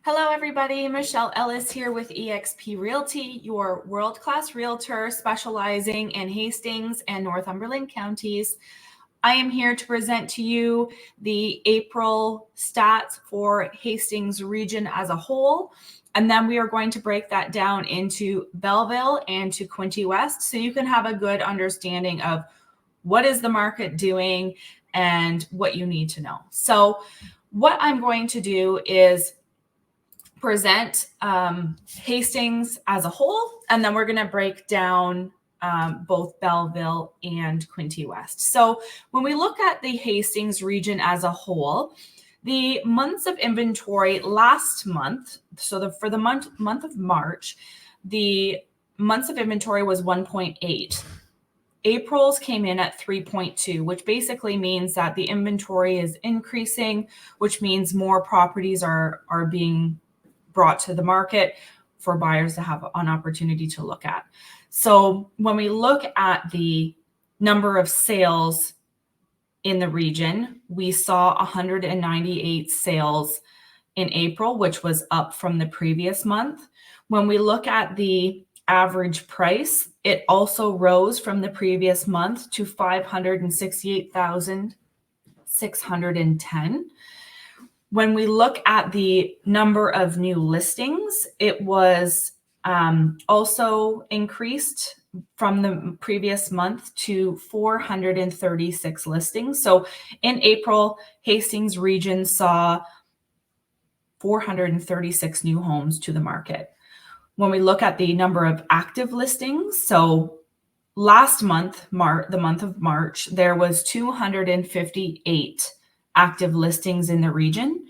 Hello, everybody. Michelle Ellis here with eXp Realty, your world-class realtor specializing in Hastings and Northumberland counties. I am here to present to you the April stats for Hastings Region as a whole. And then we are going to break that down into Belleville and to Quinte West so you can have a good understanding of what is the market doing and what you need to know. So what I'm going to do is present Hastings as a whole, and then we're going to break down both Belleville and Quinte West. So when we look at the Hastings region as a whole, the months of inventory last month, so for the month of March, the months of inventory was 1.8. April's came in at 3.2, which basically means that the inventory is increasing, which means more properties are being brought to the market for buyers to have an opportunity to look at. So when we look at the number of sales in the region, we saw 198 sales in April, which was up from the previous month. When we look at the average price, it also rose from the previous month to $568,610. When we look at the number of new listings, it was also increased from the previous month to 436 listings. So in April, Hastings Region saw 436 new homes to the market. When we look at the number of active listings, so last month, the month of March, there was 258 active listings in the region.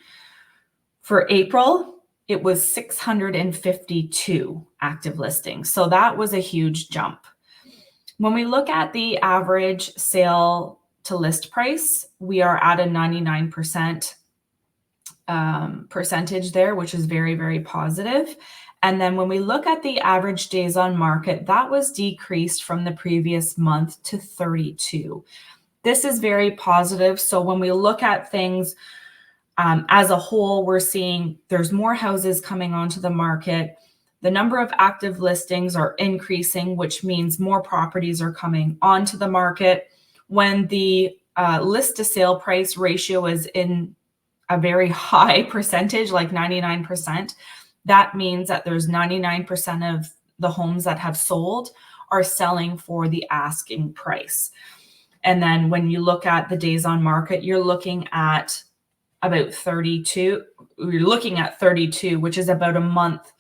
For April, it was 652 active listings. So that was a huge jump. When we look at the average sale to list price, we are at a 99% percentage there, which is very, very positive. And then when we look at the average days on market, that was decreased from the previous month to 32. This is very positive. So when we look at things as a whole, we're seeing there's more houses coming onto the market. The number of active listings are increasing, which means more properties are coming onto the market. When the list to sale price ratio is in a very high percentage, like 99%, that means that there's 99% of the homes that have sold are selling for the asking price. And then when you look at the days on market, you're looking at about 32. You're looking at 32, which is about a month.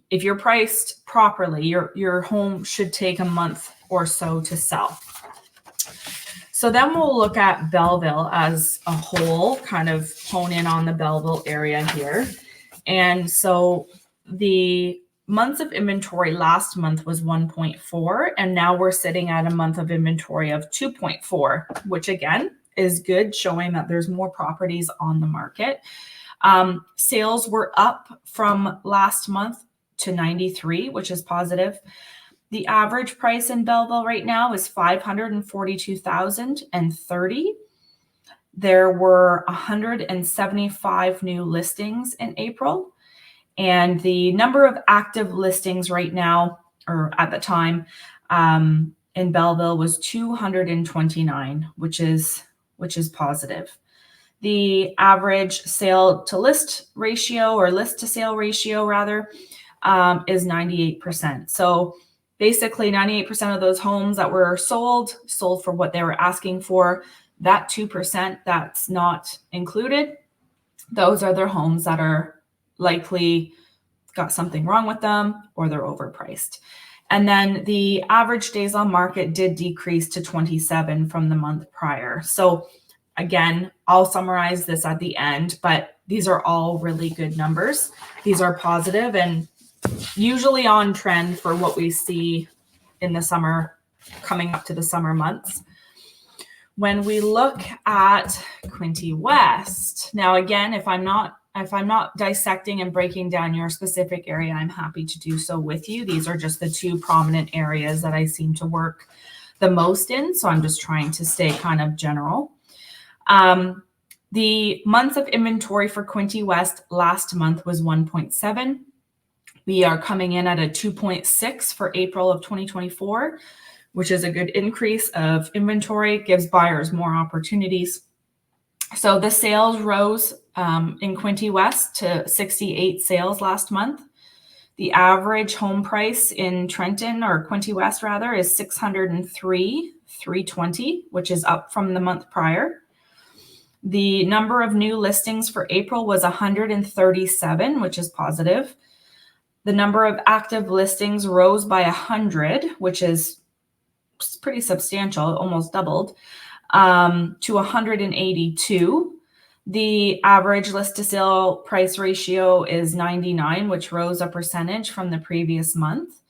If you're priced properly, your home should take a month or so to sell. So then we'll look at Belleville as a whole, kind of hone in on the Belleville area here. And so the months of inventory last month was 1.4, and now we're sitting at a month of inventory of 2.4, which again is good, showing that there's more properties on the market. Sales were up from last month to 93, which is positive. The average price in Belleville right now is $542,030. There were 175 new listings in April, and the number of active listings right now, or at the time, in Belleville was 229, which is positive. The average sale to list ratio, or list to sale ratio rather, is 98%. So basically 98% of those homes that were sold for what they were asking for. That 2% that's not included, those are their homes that are likely got something wrong with them or they're overpriced. And then the average days on market did decrease to 27 from the month prior. So again, I'll summarize this at the end, but these are all really good numbers. These are positive and usually on trend for what we see in the summer, coming up to the summer months. When we look at Quinte West, now again, if I'm not dissecting and breaking down your specific area, I'm happy to do so with you. These are just the two prominent areas that I seem to work the most in, so I'm just trying to stay kind of general. The month of inventory for Quinte West last month was 1.7. We are coming in at a 2.6 for April of 2024, which is a good increase of inventory, gives buyers more opportunities. So the sales rose in Quinte West to 68 sales last month. The average home price in Trenton, or Quinte West rather, is $603,320, which is up from the month prior. The number of new listings for April was 137, which is positive. The number of active listings rose by 100, which is pretty substantial, almost doubled, to 182. The average list to sale price ratio is 99, which rose a percentage from the previous month.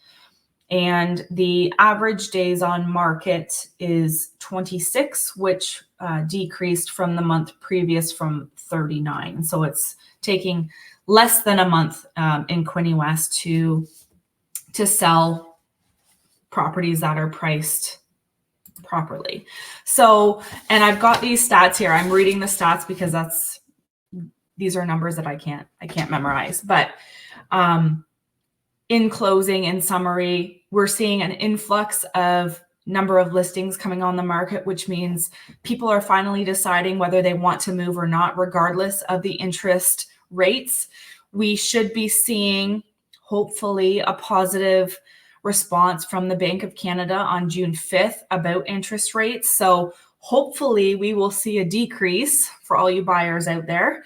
And the average days on market is 26, which decreased from the month previous from 39. So it's taking less than a month in Quinte West to sell properties that are priced properly. So, and I've got these stats here. I'm reading the stats because these are numbers that I can't memorize. But in closing, in summary, we're seeing an influx of number of listings coming on the market, which means people are finally deciding whether they want to move or not, regardless of the interest rates. We should be seeing, hopefully, a positive response from the Bank of Canada on June 5th about interest rates. So hopefully we will see a decrease for all you buyers out there.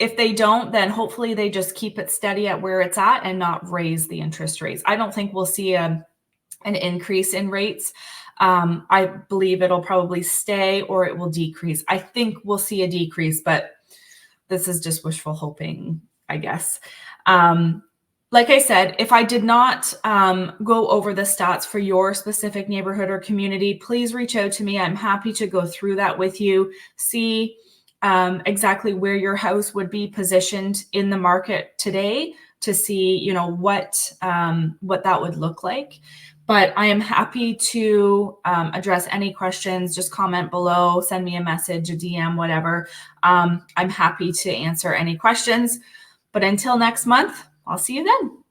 If they don't, then hopefully they just keep it steady at where it's at and not raise the interest rates. I don't think we'll see an increase in rates. I believe it'll probably stay or it will decrease. I think we'll see a decrease, but this is just wishful hoping, I guess. Like I said, if I did not go over the stats for your specific neighborhood or community, please reach out to me. I'm happy to go through that with you, see exactly where your house would be positioned in the market today to see, you know, what that would look like. But I am happy to address any questions. Just comment below, send me a message, a DM, whatever. I'm happy to answer any questions. But until next month, I'll see you then.